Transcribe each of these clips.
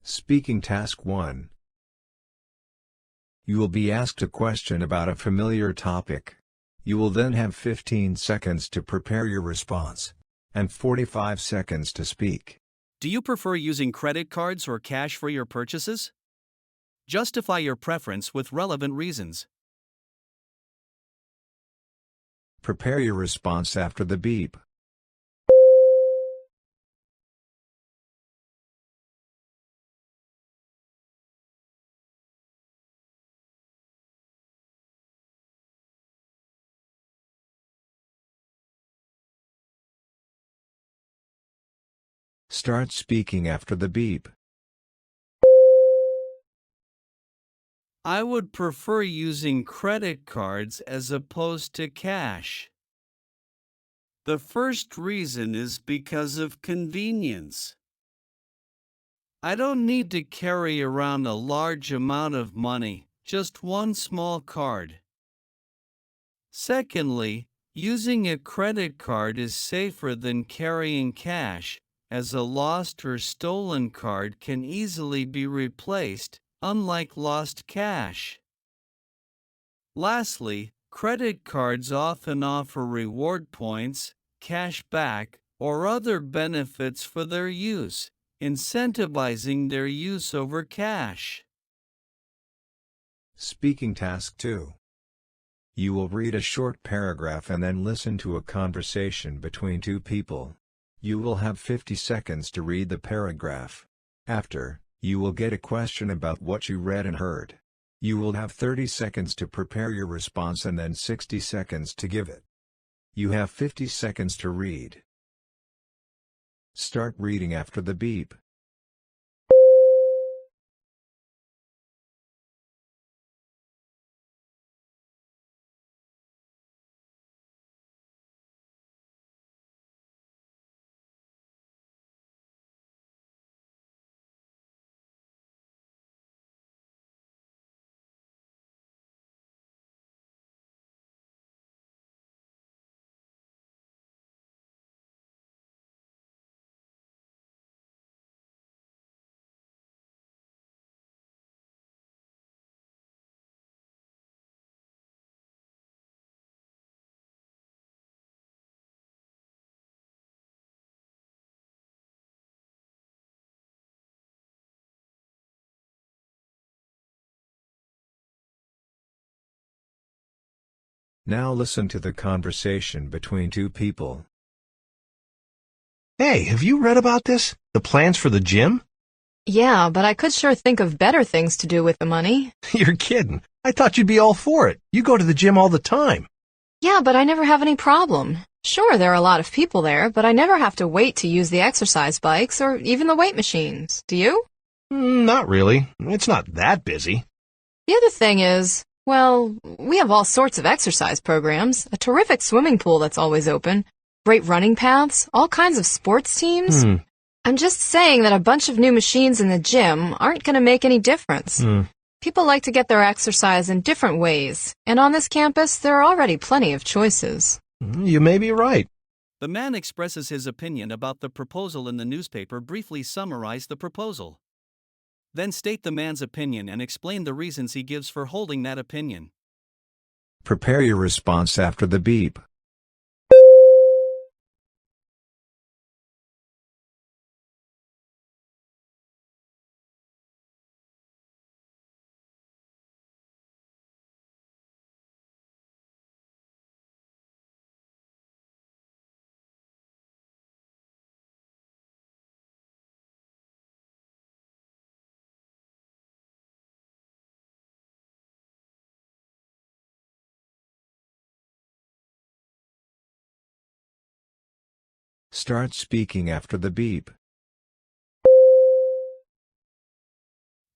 Speaking Task 1. You will be asked a question about a familiar topic. You will then have 15 seconds to prepare your response, and 45 seconds to speak. Do you prefer using credit cards or cash for your purchases? Justify your preference with relevant reasons. Prepare your response after the beep. Start speaking after the beep. I would prefer using credit cards as opposed to cash. The first reason is because of convenience. I don't need to carry around a large amount of money, just one small card. Secondly, using a credit card is safer than carrying cash, as a lost or stolen card can easily be replaced, unlike lost cash. Lastly, credit cards often offer reward points, cash back, or other benefits for their use, incentivizing their use over cash. Speaking Task 2. You will read a short paragraph and then listen to a conversation between two people. You will have 50 seconds to read the paragraph. After, you will get a question about what you read and heard. You will have 30 seconds to prepare your response and then 60 seconds to give it. You have 50 seconds to read. Start reading after the beep. Now listen to the conversation between two people. Hey, have you read about this? The plans for the gym? Yeah, but I could sure think of better things to do with the money. You're kidding. I thought you'd be all for it. You go to the gym all the time. Yeah, but I never have any problem. Sure, there are a lot of people there, but I never have to wait to use the exercise bikes or even the weight machines. Do you? Not really. It's not that busy. The other thing is, well, we have all sorts of exercise programs, a terrific swimming pool that's always open, great running paths, all kinds of sports teams. I'm just saying that a bunch of new machines in the gym aren't going to make any difference. People like to get their exercise in different ways, and on this campus there are already plenty of choices. You may be right. The man expresses his opinion about the proposal in the newspaper. Briefly summarize the proposal. Then state the man's opinion and explain the reasons he gives for holding that opinion. Prepare your response after the beep. Start speaking after the beep.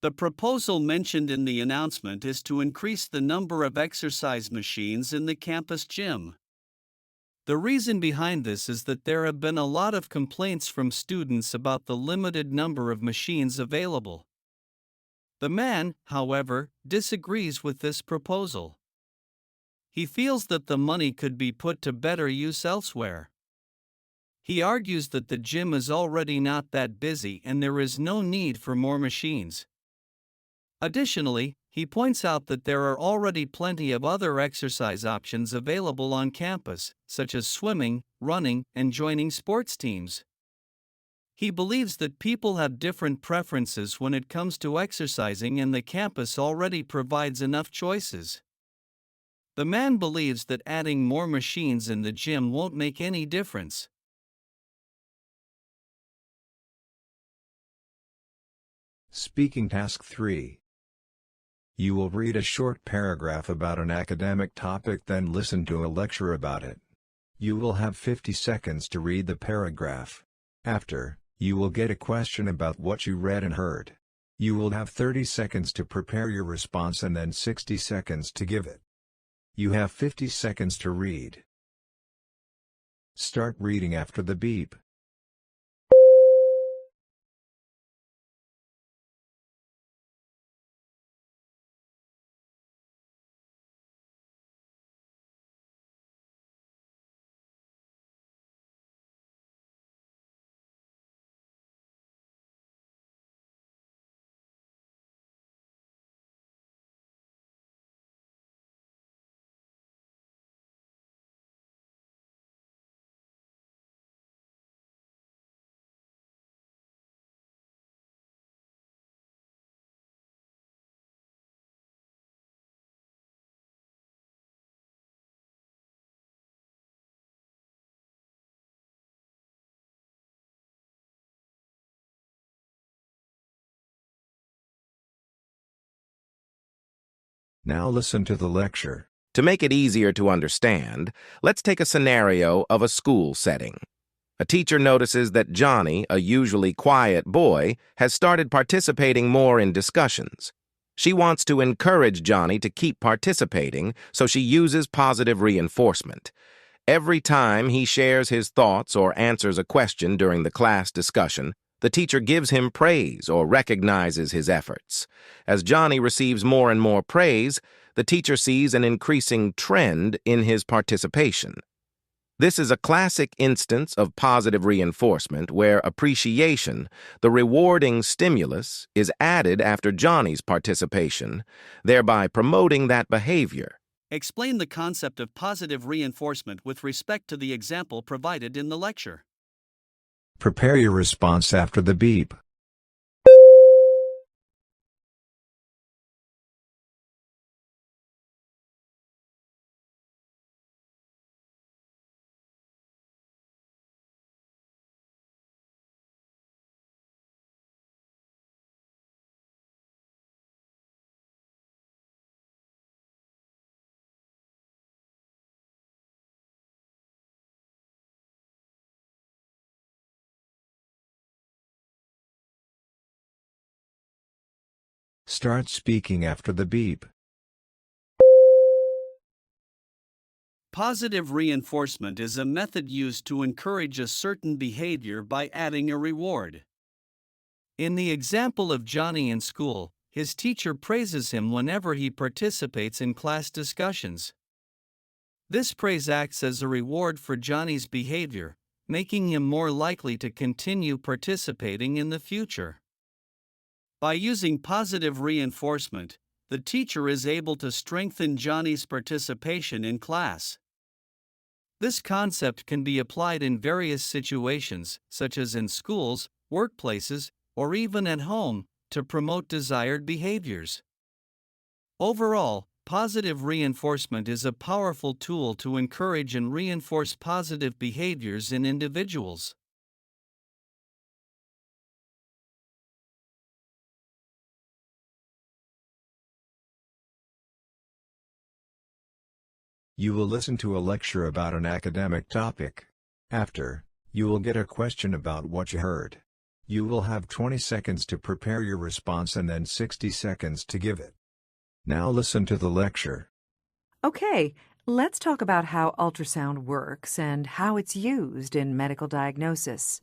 The proposal mentioned in the announcement is to increase the number of exercise machines in the campus gym. The reason behind this is that there have been a lot of complaints from students about the limited number of machines available. The man, however, disagrees with this proposal. He feels that the money could be put to better use elsewhere. He argues that the gym is already not that busy and there is no need for more machines. Additionally, he points out that there are already plenty of other exercise options available on campus, such as swimming, running, and joining sports teams. He believes that people have different preferences when it comes to exercising and the campus already provides enough choices. The man believes that adding more machines in the gym won't make any difference. Speaking Task 3. You will read a short paragraph about an academic topic, then listen to a lecture about it. You will have 50 seconds to read the paragraph. After, you will get a question about what you read and heard. You will have 30 seconds to prepare your response and then 60 seconds to give it. You have 50 seconds to read. Start reading after the beep. Now listen to the lecture. To make it easier to understand, let's take a scenario of a school setting. A teacher notices that Johnny, a usually quiet boy, has started participating more in discussions. She wants to encourage Johnny to keep participating, so she uses positive reinforcement. Every time he shares his thoughts or answers a question during the class discussion, the teacher gives him praise or recognizes his efforts. As Johnny receives more and more praise, the teacher sees an increasing trend in his participation. This is a classic instance of positive reinforcement where appreciation, the rewarding stimulus, is added after Johnny's participation, thereby promoting that behavior. Explain the concept of positive reinforcement with respect to the example provided in the lecture. Prepare your response after the beep. Start speaking after the beep. Positive reinforcement is a method used to encourage a certain behavior by adding a reward. In the example of Johnny in school, his teacher praises him whenever he participates in class discussions. This praise acts as a reward for Johnny's behavior, making him more likely to continue participating in the future. By using positive reinforcement, the teacher is able to strengthen Johnny's participation in class. This concept can be applied in various situations, such as in schools, workplaces, or even at home, to promote desired behaviors. Overall, positive reinforcement is a powerful tool to encourage and reinforce positive behaviors in individuals. You will listen to a lecture about an academic topic. After, you will get a question about what you heard. You will have 20 seconds to prepare your response and then 60 seconds to give it. Now listen to the lecture. Okay, let's talk about how ultrasound works and how it's used in medical diagnosis.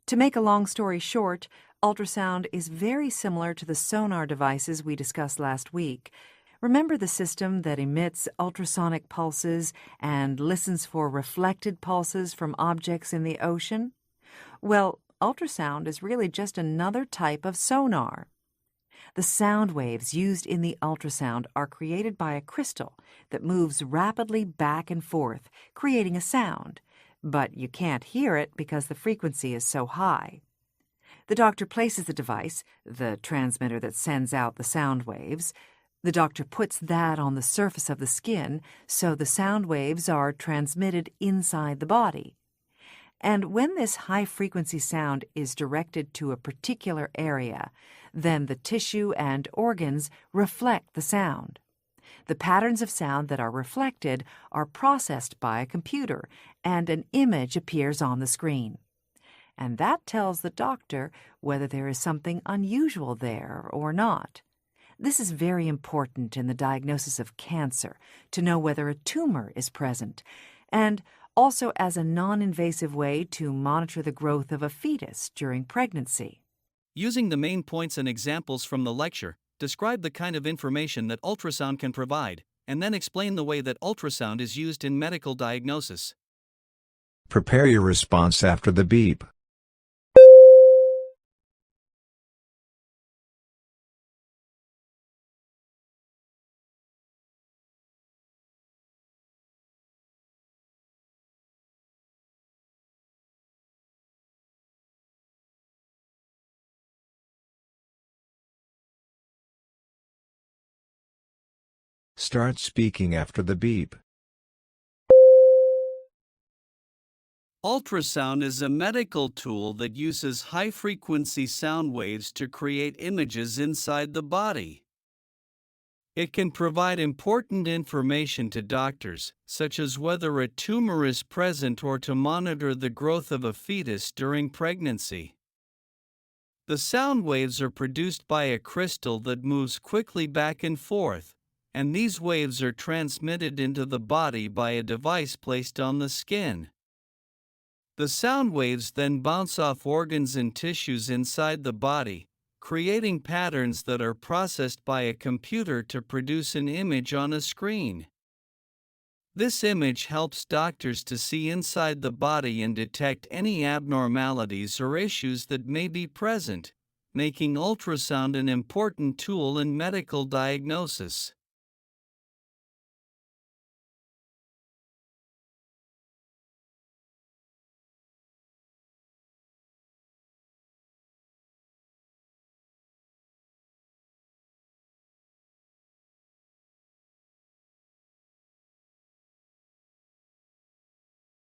To make a long story short, ultrasound is very similar to the sonar devices we discussed last week. Remember the system that emits ultrasonic pulses and listens for reflected pulses from objects in the ocean? Well, ultrasound is really just another type of sonar. The sound waves used in the ultrasound are created by a crystal that moves rapidly back and forth, creating a sound, but you can't hear it because the frequency is so high. The doctor places the device, the transmitter that sends out the sound waves. The doctor puts that on the surface of the skin, so the sound waves are transmitted inside the body. And when this high-frequency sound is directed to a particular area, then the tissue and organs reflect the sound. The patterns of sound that are reflected are processed by a computer, and an image appears on the screen. And that tells the doctor whether there is something unusual there or not. This is very important in the diagnosis of cancer, to know whether a tumor is present, and also as a non-invasive way to monitor the growth of a fetus during pregnancy. Using the main points and examples from the lecture, describe the kind of information that ultrasound can provide, and then explain the way that ultrasound is used in medical diagnosis. Prepare your response after the beep. Start speaking after the beep. Ultrasound is a medical tool that uses high-frequency sound waves to create images inside the body. It can provide important information to doctors, such as whether a tumor is present or to monitor the growth of a fetus during pregnancy. The sound waves are produced by a crystal that moves quickly back and forth, and these waves are transmitted into the body by a device placed on the skin. The sound waves then bounce off organs and tissues inside the body, creating patterns that are processed by a computer to produce an image on a screen. This image helps doctors to see inside the body and detect any abnormalities or issues that may be present, making ultrasound an important tool in medical diagnosis.